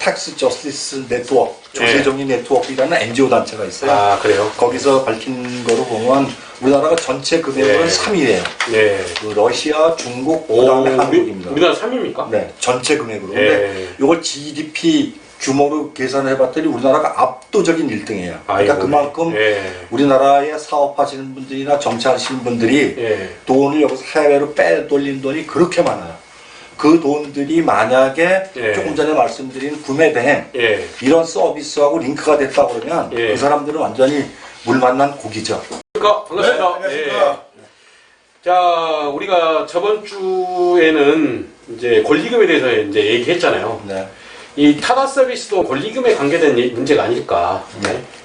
텍스 저스티스 네트워크, 조세정의 네트워크라는 NGO 단체가 있어요. 아, 그래요? 거기서 밝힌 거로 보면 우리나라가 전체 금액은 3위예요. 네. 그 러시아, 중국, 그다음에 한국입니다. 우리나라 3위입니까? 네, 전체 금액으로. 근데 이걸 GDP 규모로 계산해 봤더니 우리나라가 압도적인 1등이에요. 그러니까 그만큼 우리나라에 사업하시는 분들이나 정치하시는 분들이 돈을 여기서 해외로 빼돌린 돈이 그렇게 많아요. 그 돈들이 만약에 조금 전에 말씀드린 구매대행 이런 서비스하고 링크가 됐다 그러면 그 사람들은 완전히 물 만난 고기죠. 반갑습니다. 반갑습니다. 자, 우리가 저번 주에는 이제 권리금에 대해서 이제 얘기했잖아요. 네. 이 타다 서비스도 권리금에 관계된 문제가 아닐까.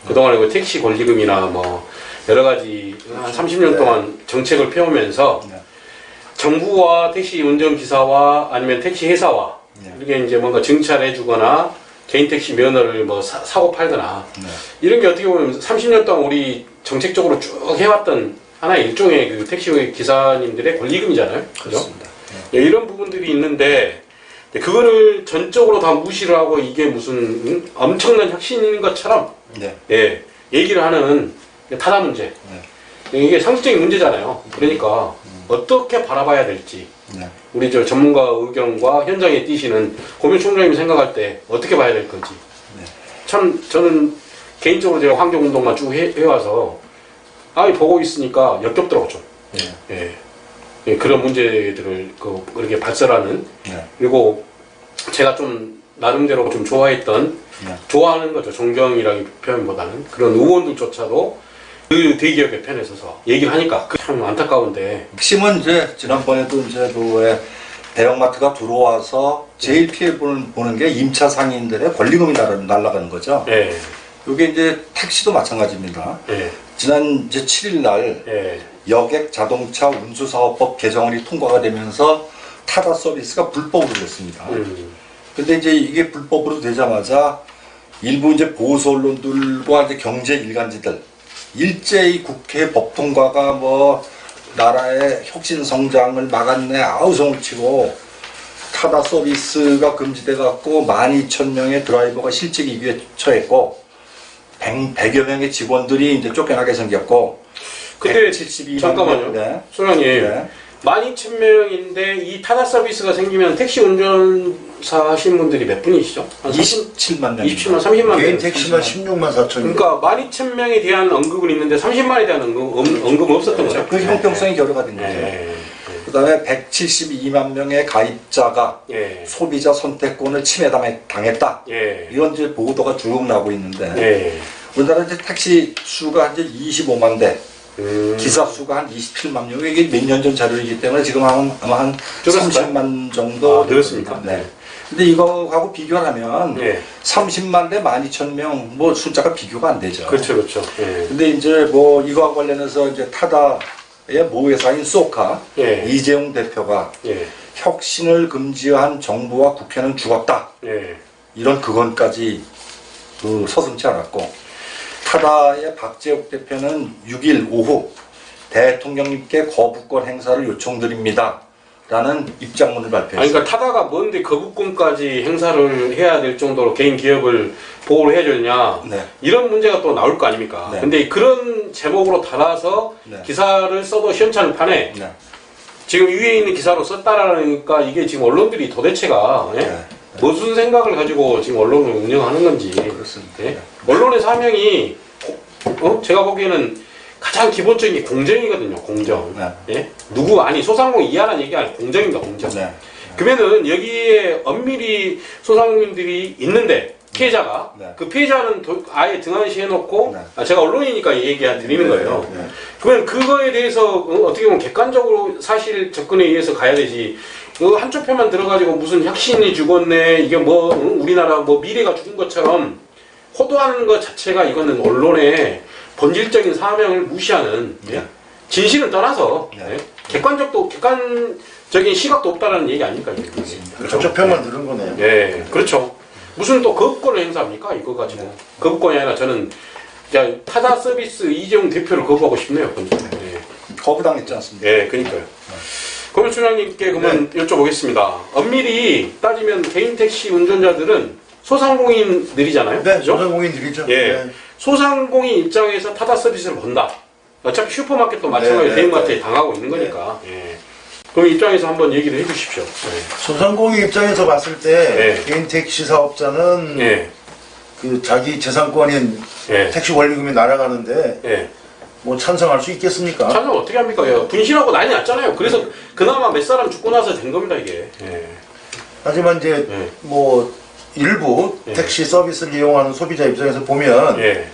그동안에 그 택시 권리금이나 뭐 여러 가지 한 30년 동안 정책을 펴오면서 정부와 택시 운전기사와 아니면 택시 회사와 이렇게 이제 뭔가 증차해주거나 개인 택시 면허를 뭐 사고 팔거나 이런 게 어떻게 보면 30년 동안 우리 정책적으로 쭉 해왔던 하나의 일종의 그 택시 기사님들의 권리금이잖아요. 그죠? 이런 부분들이 있는데 그거를 전적으로 다 무시를 하고 이게 무슨 엄청난 혁신인 것처럼 얘기를 하는 타다 문제. 이게 상식적인 문제잖아요. 그러니까 어떻게 바라봐야 될지 우리 저 전문가 의견과 현장에 뛰시는 고민 총장님이 생각할 때 어떻게 봐야 될 건지 참 저는 개인적으로 제가 환경운동만 쭉 해와서 보고 있으니까 역겹더라고 좀. 그런 문제들을 그렇게 발설하는 그리고 제가 좀 나름대로 좀 좋아했던 좋아하는 거죠. 존경이라는 표현보다는 그런 의원들조차도 그 대기업의 편에 서서 얘기를 하니까 참 안타까운데 핵심은 이제 지난번에도 이제 그 대형마트가 들어와서 제일 피해 보는 게 임차 상인들의 권리금이 날아가는 거죠. 이게 이제 택시도 마찬가지입니다. 지난 이제 7일 날 여객 자동차 운수사업법 개정안이 통과가 되면서 타다 서비스가 불법으로 됐습니다. 근데 이제 이게 불법으로 되자마자 일부 이제 보수 언론들과 이제 경제 일간지들 일제히 국회 법 통과가 뭐 나라의 혁신 성장을 막았네 아우성을 치고 타다 서비스가 금지돼 갖고 12,000명의 드라이버가 실직 위기에 처했고 100여 명의 직원들이 이제 쫓겨나게 생겼고 근데 172만 잠깐만요. 소장님 12,000명인데 이 타다 서비스가 생기면 택시 운전사 하시는 분들이 몇 분이시죠? 한 27만 명. 27만, 30만 명. 개인 택시만 16만 4천 명. 그러니까 12,000명에 대한 언급은 있는데 30만에 대한 언급은 없었던 거죠. 그 형평성이 결여가 된 거죠. 그 다음에 172만 명의 가입자가 소비자 선택권을 침해당했다. 이런 이제 보도가 쭉 나오고 있는데 우리나라 이제 택시 수가 이제 25만 대. 기사 수가 한 27만 명. 이게 몇 년 전 자료이기 때문에 지금 아마 한 30만 정도 늘었습니까? 근데 이거하고 비교를 하면 30만 대 12,000명 뭐 숫자가 비교가 안 되죠. 그렇죠. 근데 이제 뭐 이거와 관련해서 이제 타다의 모회사인 소카 이재용 대표가 혁신을 금지한 정부와 국회는 죽었다. 이런 그건까지 서슴지 않았고 타다의 박재욱 대표는 6일 오후 대통령님께 거부권 행사를 요청드립니다. 라는 입장문을 발표했습니다. 그러니까 타다가 뭔데 거부권까지 행사를 해야 될 정도로 개인 기업을 보호를 해줬냐 이런 문제가 또 나올 거 아닙니까? 근데 그런 제목으로 달아서 기사를 써도 시원찮은 판에 지금 위에 있는 기사로 썼다라니까 이게 지금 언론들이 도대체가 무슨 생각을 가지고 지금 언론을 운영하는 건지. 그렇습니다. 언론의 사명이 제가 보기에는 가장 기본적인 게 공정이거든요. 공정. 누구 아니 소상공인 이하라는 얘기 아니라 공정입니다. 공정. 그러면은 여기에 엄밀히 소상공인들이 있는데 피해자가 그 피해자는 아예 등한시 해놓고 제가 언론이니까 이 얘기 드리는 거예요. 그러면 그거에 대해서 어떻게 보면 객관적으로 사실 접근에 의해서 가야 되지. 한쪽 편만 들어가지고 무슨 혁신이 죽었네 이게 뭐 우리나라 뭐 미래가 죽은 것처럼 호도하는 것 자체가 이거는 언론의 본질적인 사명을 무시하는 진실을 떠나서 객관적인 시각도 없다라는 얘기 아닙니까? 한쪽 편만 들은 거네요. 그렇죠. 무슨 또 거부권을 행사합니까? 이거 가지고 거부권이 아니라 저는 타다 서비스 이재용 대표를 거부하고 싶네요. 거부당했지 않습니까? 그러니까요. 그럼 소장님께 그러면 여쭤보겠습니다. 엄밀히 따지면 개인 택시 운전자들은 소상공인들이잖아요. 네, 그죠? 소상공인들이죠. 예. 네. 소상공인 입장에서 타다 서비스를 본다. 어차피 슈퍼마켓도 마찬가지로 네, 대형마트에 네. 당하고 있는 거니까. 예. 그럼 입장에서 한번 얘기를 해주십시오. 소상공인 입장에서 봤을 때 개인 택시 사업자는 예. 그 자기 재산권인 예. 택시 권리금이 날아가는데 예. 뭐 찬성할 수 있겠습니까? 찬성 어떻게 합니까? 분실하고 난리 났잖아요. 그래서 그나마 몇 사람 죽고 나서 된 겁니다, 이게. 예. 하지만 이제 예. 뭐 일부 예. 택시 서비스를 이용하는 소비자 입장에서 보면 예.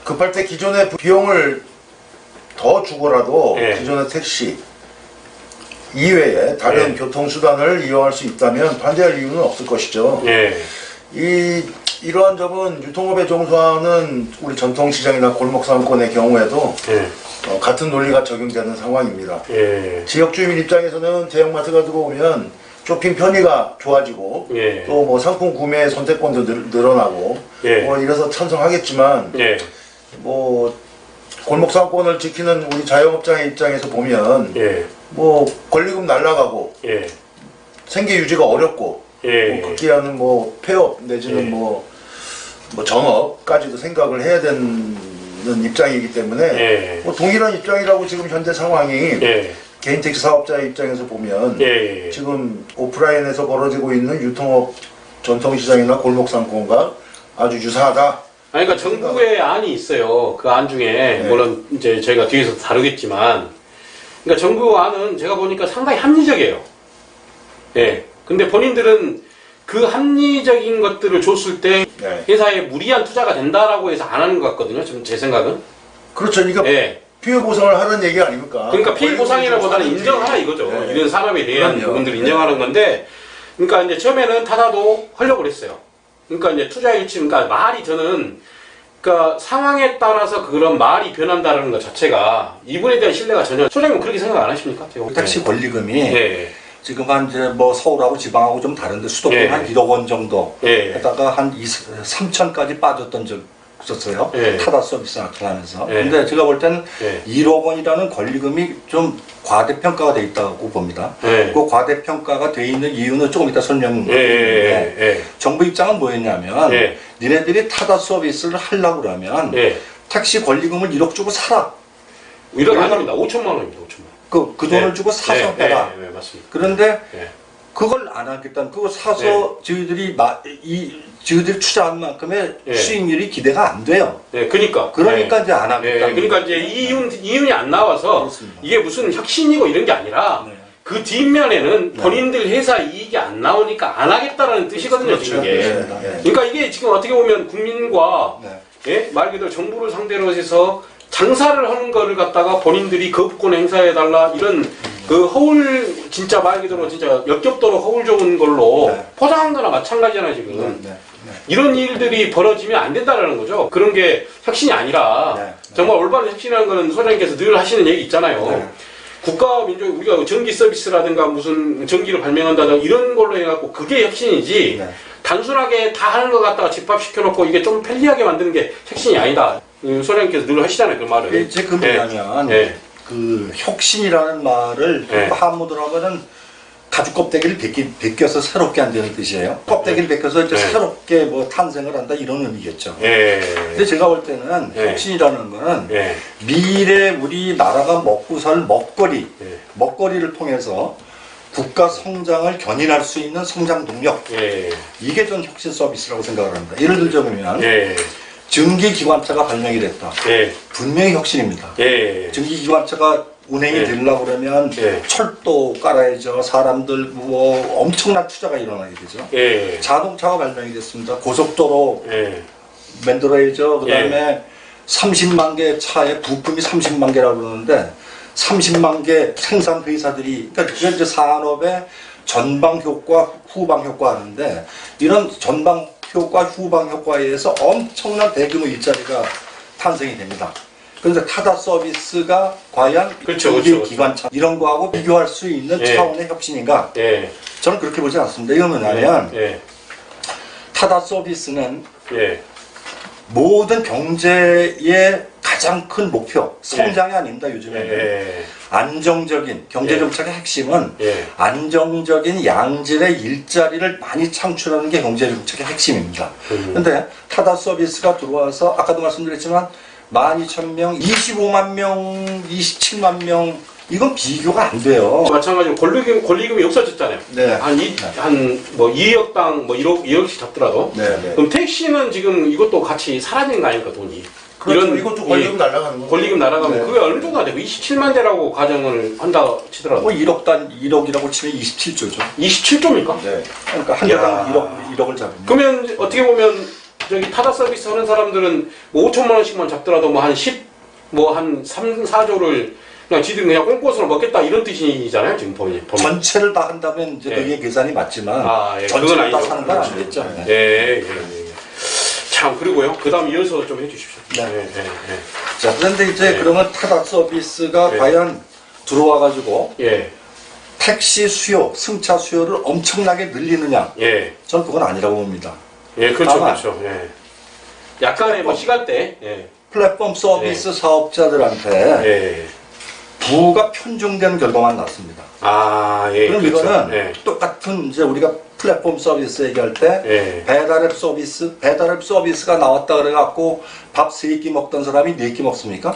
급할 때 기존의 비용을 더 주고라도 예. 기존의 택시 이외에 다른 예. 교통수단을 이용할 수 있다면 반대할 이유는 없을 것이죠. 예. 이러한 점은 유통업에 종사하는 우리 전통시장이나 골목상권의 경우에도 예. 같은 논리가 적용되는 상황입니다. 예. 지역 주민 입장에서는 대형마트가 들어오면 쇼핑 편의가 좋아지고 예. 또 뭐 상품 구매 선택권도 늘어나고 예. 뭐 이래서 찬성하겠지만 예. 뭐 골목상권을 지키는 우리 자영업자의 입장에서 보면 예. 뭐 권리금 날라가고 예. 생계 유지가 어렵고 예. 뭐 극기하는 뭐 폐업 내지는 예. 뭐 정업까지도 생각을 해야 되는 입장이기 때문에 예. 뭐 동일한 입장이라고 지금 현재 상황이 예. 개인 택시 사업자의 입장에서 보면 예. 지금 오프라인에서 벌어지고 있는 유통업 전통시장이나 골목상권과 아주 유사하다. 아니, 그러니까 정부의 안이 있어요. 그 안 중에 물론 이제 저희가 뒤에서 다루겠지만, 그러니까 정부 안은 제가 보니까 상당히 합리적이에요. 예. 근데 본인들은 그 합리적인 것들을 줬을 때 네. 회사에 무리한 투자가 된다라고 해서 안 하는 것 같거든요. 지금 제 생각은. 그렇죠. 그러니까 예. 피해 보상을 하는 얘기 아닙니까? 그러니까 피해 보상이라보다는 인정하라 이거죠. 네. 이런 산업에 대한 그럼요. 부분들을 인정하는 건데, 그러니까 이제 처음에는 타다도 하려고 그랬어요. 그러니까 이제 투자 유치, 그러니까 말이 저는, 그러니까 상황에 따라서 그런 말이 변한다는 것 자체가 이분에 대한 신뢰가 전혀, 소장님은 그렇게 생각 안 하십니까? 제가 볼 택시 때는. 권리금이 예. 지금 한 이제 뭐 서울하고 지방하고 좀 다른데 수도권 예. 한 1억 원 정도 예. 하다가 한 3천까지 빠졌던 적 있었어요. 예. 타다 서비스 나타나면서. 예. 근데 제가 볼 때는 예. 1억 원이라는 권리금이 좀 과대평가가 돼 있다고 봅니다. 예. 그 과대평가가 돼 있는 이유는 조금 이따 설명드리는데 예. 예. 정부 입장은 뭐였냐면 예. 니네들이 타다 서비스를 하려고 그러면 예. 택시 권리금을 1억 주고 사라. 이런 거 아닙니다. 5천만 원입니다. 5천만 원. 그 돈을 주고 사서 빼라. 네, 맞습니다. 그런데 예. 그걸 안 하겠다는, 그거 사서 저희들이 저희들이 투자한 만큼의 예. 수익률이 기대가 안 돼요. 네, 그러니까 이제 안 하겠다. 그러니까 이제 이윤이 안 나와서 그렇습니다. 이게 무슨 혁신이고 이런 게 아니라 네. 그 뒷면에는 네. 본인들 회사 이익이 안 나오니까 안 하겠다라는 뜻이거든요. 그렇죠. 지금 이게. 네. 그러니까 이게 지금 어떻게 보면 국민과 네. 예? 말 그대로 정부를 상대로 해서 장사를 하는 거를 갖다가 본인들이 거부권 행사해달라 이런 그 허울 진짜 말 그대로 진짜 역겹도록 허울 좋은 걸로 네. 포장한 거나 마찬가지잖아요 지금. 네. 이런 일들이 벌어지면 안 된다는 거죠. 그런 게 혁신이 아니라 네. 정말 올바른 혁신이라는 거는 소장님께서 늘 하시는 얘기 있잖아요. 네. 국가 민족 우리가 전기 서비스라든가 무슨 전기를 발명한다든가 이런 걸로 해갖고 그게 혁신이지 네. 단순하게 다 하는 것 갖다가 집합시켜놓고 이게 좀 편리하게 만드는 게 혁신이 아니다. 소장님께서 늘 하시잖아요 그 말을. 이제 그 뭐냐면 네. 그 혁신이라는 말을 네. 한문으로 하면은 가죽 껍데기를 벗겨서 새롭게 한다는 뜻이에요. 껍데기를 벗겨서 이제 네. 새롭게 뭐 탄생을 한다 이런 의미겠죠. 예. 근데 제가 볼 때는 네. 혁신이라는 거는 예. 미래 우리 나라가 먹고 살 먹거리, 예. 먹거리를 통해서 국가 성장을 견인할 수 있는 성장 동력, 예. 이게 전 혁신 서비스라고 생각을 합니다. 예를 들자면 예. 증기기관차가 발명이 됐다. 예. 분명히 혁신입니다. 예. 증기기관차가 운행이 예. 되려고 그러면 예. 철도 깔아야죠. 사람들 뭐 엄청난 투자가 일어나게 되죠. 예. 자동차가 발명이 됐습니다. 고속도로 예. 만들어야죠. 그 다음에 30만 개 차에 부품이 30만 개라고 그러는데 30만 개 생산 회사들이, 그러니까 그게 이제 산업의 전방 효과, 후방 효과 하는데, 이런 전방 효과, 후방 효과에 의해서 엄청난 대규모 일자리가 탄생이 됩니다. 그래서 타다 서비스가 과연 그렇죠. 기관차 이런 거하고 비교할 수 있는 예. 차원의 혁신인가? 예. 저는 그렇게 보지 않습니다. 이건 뭐냐면 예. 타다 서비스는 예. 모든 경제의 가장 큰 목표, 성장이 아닙니다, 요즘에는. 예. 안정적인 경제정책의 핵심은 예. 안정적인 양질의 일자리를 많이 창출하는 게 경제정책의 핵심입니다. 그런데 타다 서비스가 들어와서 아까도 말씀드렸지만 12,000명, 25만 명, 27만 명 이건 비교가 안 돼요. 마찬가지로 권리금이 없어졌잖아요. 네. 한뭐 2억당 뭐 2억씩 잡더라도. 네. 그럼 택시는 지금 이것도 같이 사라지는 거 아닙니까, 돈이? 그렇죠. 이것도 권리금 이 날아가는 거죠. 권리금 날아가면 네. 그게 어느 정도 되고 27만 대라고 가정을 한다 치더라도. 뭐 1억이라고 치면 27조죠. 27조입니까? 네. 그러니까 한 대당 1억을 잡으면. 그러면 어떻게 보면 저기 타다 서비스 하는 사람들은 뭐 5천만 원씩만 잡더라도 뭐 한 3, 4조를 그냥 지들 그냥 꽁꼬스로 먹겠다 이런 뜻이잖아요, 지금 보면. 전체를 다 한다면 이제 그게 계산이 맞지만 예. 전체를 다 그건 사는 건 아니죠. 아니겠죠. 네. 예. 참, 그리고요. 그 다음 이어서 좀 해주십시오. 네. 자, 그런데 이제 네. 그러면 타다 서비스가 네. 과연 들어와가지고 예. 택시 수요, 승차 수요를 엄청나게 늘리느냐? 예. 저는 그건 아니라고 봅니다. 예, 그렇죠, 다만 그렇죠. 예. 약간의 뭐 시간대. 예. 플랫폼 서비스 사업자들한테 예. 부가 편중된 결과만 났습니다. 아, 예. 그럼 그렇죠. 이거는 예. 똑같은 이제 우리가 플랫폼 서비스 얘기할 때 예. 배달앱 서비스가 나왔다 그래갖고 밥 3끼 먹던 사람이 4끼 먹습니까?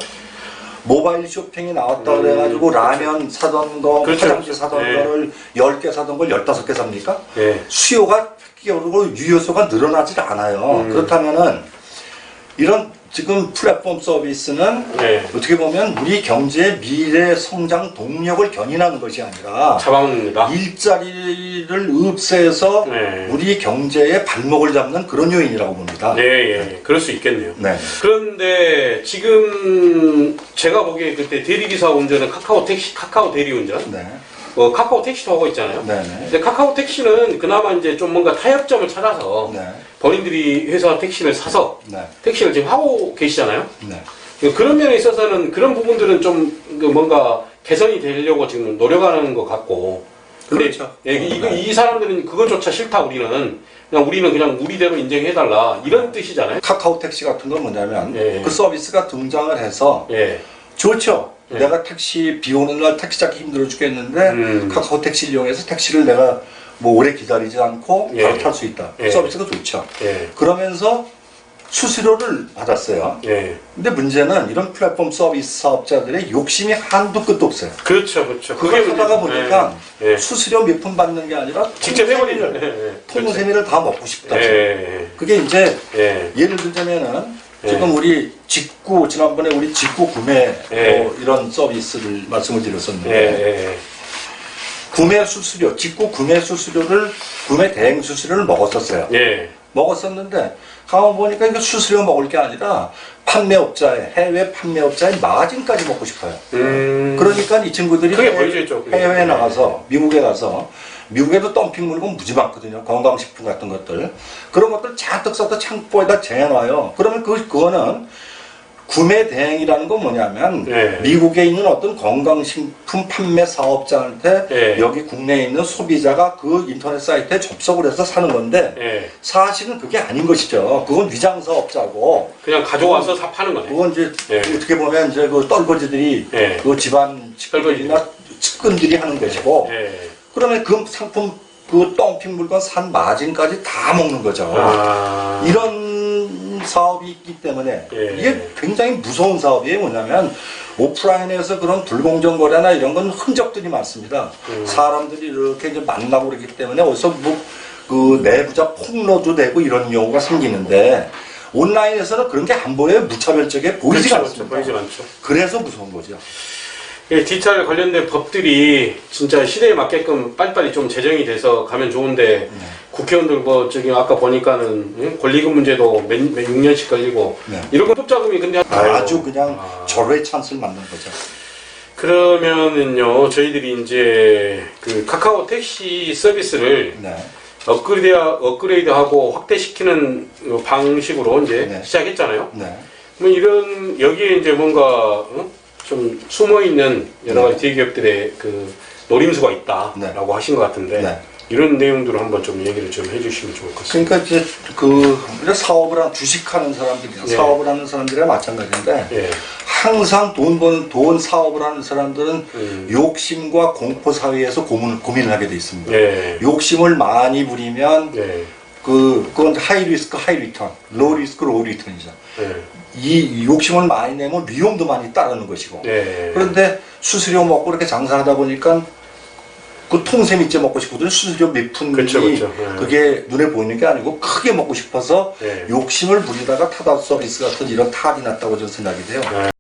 모바일 쇼핑이 나왔다 그래가지고 라면 사던 거, 그렇죠. 화장실 사던 예. 거를 10개 사던 걸 15개 삽니까? 예. 수요가 그리고 유효소가 늘어나질 않아요. 그렇다면은 이런 지금 플랫폼 서비스는 예. 어떻게 보면 우리 경제의 미래 성장 동력을 견인하는 것이 아니라 잡아먹는다. 일자리를 없애서 네. 우리 경제의 발목을 잡는 그런 요인이라고 봅니다. 예. 그럴 수 있겠네요. 네. 그런데 지금 제가 보기에 그때 대리기사 운전은 카카오 대리운전, 네. 카카오 택시도 하고 있잖아요. 네. 근데 카카오 택시는 그나마 이제 좀 뭔가 타협점을 찾아서 네. 본인들이 회사 택시를 사서 네. 택시를 지금 하고 계시잖아요. 네. 그런 면에 있어서는 그런 부분들은 좀 뭔가 개선이 되려고 지금 노력하는 것 같고. 근데 그렇죠. 이 사람들은 그것조차 싫다 우리는 그냥 우리대로 인정해달라 이런 뜻이잖아요. 카카오 택시 같은 건 뭐냐면 예. 그 서비스가 등장을 해서 예. 좋죠. 예. 내가 택시 비 오는 날 택시 잡기 힘들어 죽겠는데 카카오 택시를 이용해서 택시를 내가 뭐 오래 기다리지 않고 예. 바로 탈 수 있다. 예. 서비스가 좋죠. 예. 그러면서 수수료를 받았어요. 예. 근데 문제는 이런 플랫폼 서비스 사업자들의 욕심이 한도 끝도 없어요. 그렇죠. 그걸 하다가 보니까 예. 예. 수수료 몇 푼 받는 게 아니라 직접 해버리는. 통세미를 다 먹고 싶다. 예. 그게 이제 예. 예를 들자면은 예. 지금 우리 지난번에 우리 직구 구매 예. 뭐 이런 서비스를 말씀을 드렸었는데 예. 구매 수수료, 직구 구매 수수료를 구매 대행 수수료를 먹었었어요. 예. 먹었었는데 가만 보니까 이거 수수료 먹을 게 아니라 해외 판매업자의 마진까지 먹고 싶어요. 그러니까 이 친구들이 그게 보여주죠. 해외에 나가서 미국에 가서 미국에도 덤핑 물건 무지 많거든요. 건강식품 같은 것들. 그런 것들 잔뜩 써서 창고에다 재놔요. 그러면 그거는 구매 대행이라는 건 뭐냐면 네. 미국에 있는 어떤 건강식품 판매 사업자한테 네. 여기 국내에 있는 소비자가 그 인터넷 사이트에 접속을 해서 사는 건데 예. 사실은 그게 아닌 것이죠. 그건 위장 사업자고 그냥 가져와서 사 파는 거네. 그건 이제 네. 어떻게 보면 이제 그 떨거지들이 네. 그 집안 측근들이나 측근들이 하는 것이고 예. 그러면 그 상품 그 덤핑 물건 산 마진까지 다 먹는 거죠. 아. 이런 사업이 있기 때문에 예. 이게 굉장히 무서운 사업이에요. 뭐냐면 오프라인에서 그런 불공정 거래나 이런 건 흔적들이 많습니다. 사람들이 이렇게 이제 만나고 그러기 때문에 어디서 뭐 그 내부자 폭로도 되고 이런 경우가 생기는데 온라인에서는 그런 게 안 보여요. 무차별적에 보이지 않습니다. 보이지 않죠. 그래서 무서운 거죠. 디지털 관련된 법들이 진짜 시대에 맞게끔 빨리빨리 좀 제정이 돼서 가면 좋은데 국회의원들 뭐 저기 아까 보니까는 권리금 문제도 몇 6년씩 걸리고 네. 이런 거 투자금이 근데 아주 그냥 절호의 찬스를 만든 거죠. 그러면은요 저희들이 이제 그 카카오 택시 서비스를 네. 업그레이드하고 확대시키는 방식으로 이제 네. 시작했잖아요. 네. 뭐 이런 여기에 이제 뭔가 좀 숨어 있는 여러 가지 대기업들의 그 노림수가 있다라고 네. 하신 것 같은데 네. 이런 내용들을 한번 좀 얘기를 좀 해주시면 좋을 것 같습니다. 그러니까 이제 그 사업을 한 주식하는 사람들이나 네. 사업을 하는 사람들이랑 마찬가지인데 예. 항상 돈 사업을 하는 사람들은 욕심과 공포 사회에서 고민을 하게 돼 있습니다. 예. 욕심을 많이 부리면 예. 그건 하이 리스크 하이 리턴, 로우 리스크 로우 리턴이죠. 예. 이 욕심을 많이 내면 위험도 많이 따르는 것이고. 예. 그런데 수수료 먹고 이렇게 장사하다 보니까 그 통세 밑째 먹고 싶거든요. 수수료 몇 푼이 그쵸, 그쵸. 예. 그게 눈에 보이는 게 아니고 크게 먹고 싶어서 예. 욕심을 부리다가 타다 서비스 같은 이런 탈이 났다고 저는 생각이 돼요. 예.